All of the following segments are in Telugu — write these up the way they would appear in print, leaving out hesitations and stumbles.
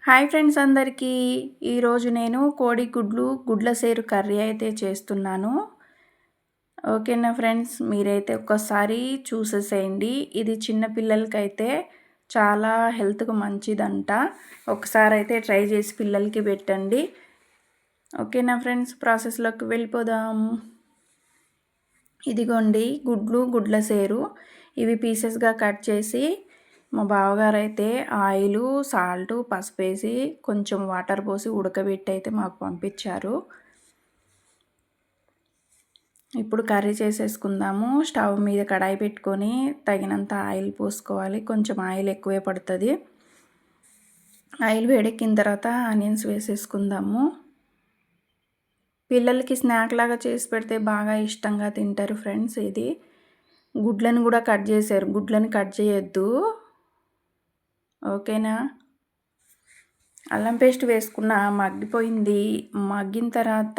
హాయ్ ఫ్రెండ్స్ అందరికీ. ఈరోజు నేను గుడ్ల సేరు కర్రీ అయితే చేస్తున్నాను. ఓకేనా ఫ్రెండ్స్, మీరైతే ఒక్కసారి చూసేసేయండి. ఇది చిన్న పిల్లలకైతే చాలా హెల్త్‌కు మంచిదంట. ఒకసారి అయితే ట్రై చేసి పిల్లలకి పెట్టండి. ఓకేనా ఫ్రెండ్స్, ప్రాసెస్‌లోకి వెళ్ళిపోదాం. ఇదిగోండి గుడ్ల సేరు. ఇవి పీసెస్‌గా కట్ చేసి మా బావగారు అయితే ఆయిలు, సాల్టు, పసుపు వేసి కొంచెం వాటర్ పోసి ఉడకబెట్టి అయితే మాకు పంపించారు. ఇప్పుడు కర్రీ చేసేసుకుందాము. స్టవ్ మీద కడాయి పెట్టుకొని తగినంత ఆయిల్ పోసుకోవాలి. కొంచెం ఆయిల్ ఎక్కువే పడుతుంది. ఆయిల్ వేడెక్కిన తర్వాత ఆనియన్స్ వేసేసుకుందాము. పిల్లలకి స్నాక్ లాగా చేసి పెడితే బాగా ఇష్టంగా తింటారు ఫ్రెండ్స్. ఇది గుడ్లను కూడా కట్ చేశారు. గుడ్లను కట్ చేయొద్దు, ఓకేనా. అల్లం పేస్ట్ వేసుకున్న మగ్గిపోయింది. మగ్గిన తర్వాత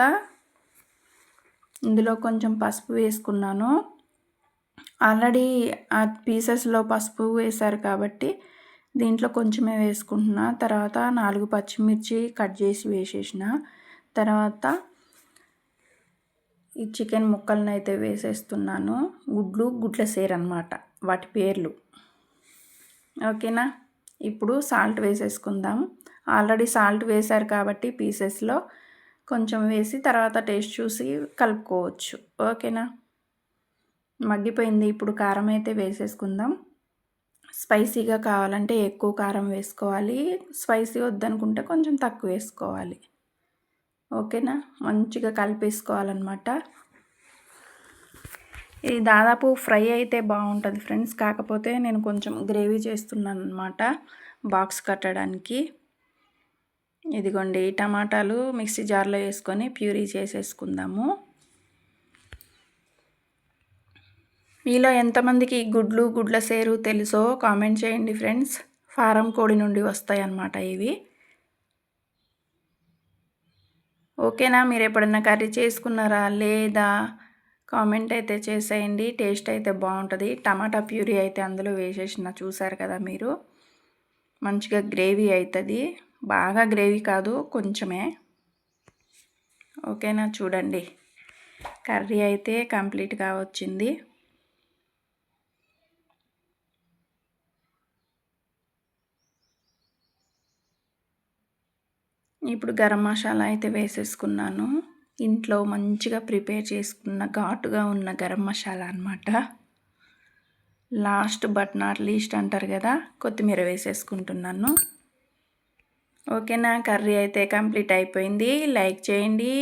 ఇందులో కొంచెం పసుపు వేసుకున్నాను. ఆల్రెడీ ఆ పీసెస్లో పసుపు వేశారు కాబట్టి దీంట్లో కొంచెమే వేసుకుంటున్నా. తర్వాత 4 పచ్చిమిర్చి కట్ చేసి వేసేసిన తర్వాత ఈ చికెన్ ముక్కలను అయితే వేసేస్తున్నాను. గుడ్ల సేరు అన్నమాట వాటి పేర్లు, ఓకేనా. ఇప్పుడు సాల్ట్ వేసేసుకుందాం. ఆల్రెడీ సాల్ట్ వేశారు కాబట్టి పీసెస్లో కొంచెం వేసి తర్వాత టేస్ట్ చూసి కలుపుకోవచ్చు, ఓకేనా. మగ్గిపోయింది. ఇప్పుడు కారం అయితే వేసేసుకుందాం. స్పైసీగా కావాలంటే ఎక్కువ కారం వేసుకోవాలి, స్పైసీ వద్దనుకుంటే కొంచెం తక్కువ వేసుకోవాలి, ఓకేనా. మంచిగా కలిపేసుకోవాలన్నమాట. ఇది దాదాపు ఫ్రై అయితే బాగుంటుంది ఫ్రెండ్స్. కాకపోతే నేను కొంచెం గ్రేవీ చేస్తున్నాను అన్నమాట బాక్స్ కట్టడానికి. ఇదిగోండి టమాటాలు మిక్సీ జార్లో వేసుకొని ప్యూరీ చేసేసుకుందాము. మీలో ఎంతమందికి గుడ్ల సేరు తెలుసో కామెంట్ చేయండి ఫ్రెండ్స్. ఫారం కోడి నుండి వస్తాయి అన్నమాట ఇవి, ఓకేనా. మీరు ఎప్పుడన్నా కర్రీ చేసుకున్నారా లేదా కామెంట్ అయితే చేసేయండి. టేస్ట్ అయితే బాగుంటుంది. టమాటా ప్యూరీ అయితే అందులో వేసేసిన చూసారు కదా మీరు. మంచిగా గ్రేవీ అవుతుంది. బాగా గ్రేవీ కాదు, కొంచెమే, ఓకేనా. చూడండి కర్రీ అయితే కంప్లీట్గా వచ్చింది. ఇప్పుడు గరం మసాలా అయితే వేసేసుకున్నాను. ఇంట్లో మంచిగా ప్రిపేర్ చేసుకున్న ఘాటుగా ఉన్న గరం మసాలా అన్నమాట. లాస్ట్ బట్ నాట్ లీస్ట్ అంటారు కదా, కొత్తిమీర వేసేసుకుంటున్నాను, ఓకేనా. కర్రీ అయితే కంప్లీట్ అయిపోయింది. లైక్ చేయండి,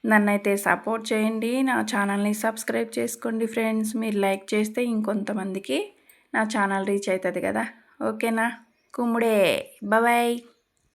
నన్నైతే సపోర్ట్ చేయండి, నా ఛానల్ని సబ్స్క్రైబ్ చేసుకోండి ఫ్రెండ్స్. మీరు లైక్ చేస్తే ఇంకొంతమందికి నా ఛానల్ రీచ్ అవుతుంది కదా, ఓకేనా. కుమ్ముడే, బాయ్.